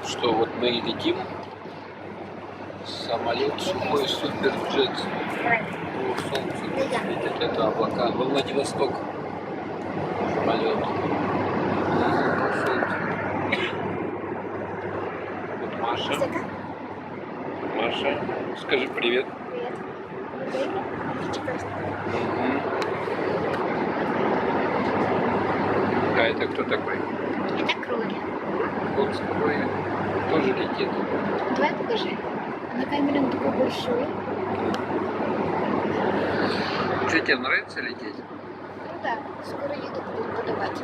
что вот мы и летим. Самолет сухой, суперджет. По солнцу светят это облака. Во Владивосток полет. Вот Маша. Маша, скажи привет. А это кто такой? Это кролик. Вот кролик. Тоже летит. Давай покажи. На камере он такой большой. Что, тебе нравится лететь? Ну да, скоро еду будут подавать.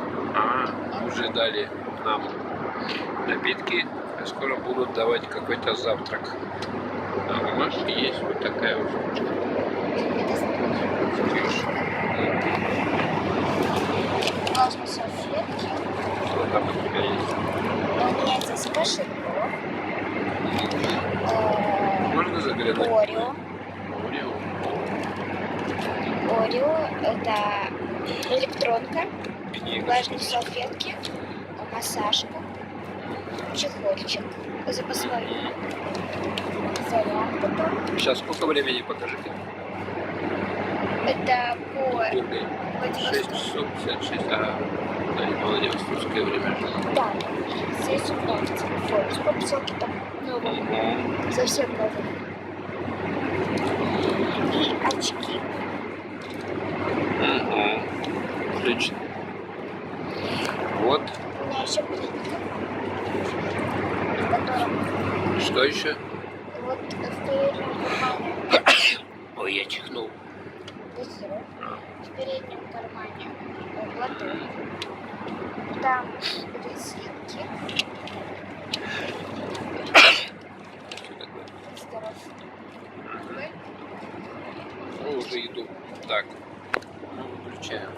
Уже дали нам напитки, а скоро будут давать какой-то завтрак. А у Маши есть вот такая вот крыша. Можно салфетки. Что там у тебя есть? У меня здесь кошелек. Можно заглянуть? Орео. Орео. Орео – это электронка, Книга. влажные салфетки, массажка, чехольчик, запасной зарядка. Сейчас сколько времени, покажите? Это по Бургой. 6 часов 56. Да, это Владивостокское время. Да, здесь много телефонов. Попсоки там новые, совсем новые. И очки. Отлично. Вот. У меня еще плитка, в котором Что еще? вот в переднем кармане Ой, я чихнул. быстро, в переднем кармане платок, там резинки. Здоров. Ну, уже иду. Так, ну, выключаем.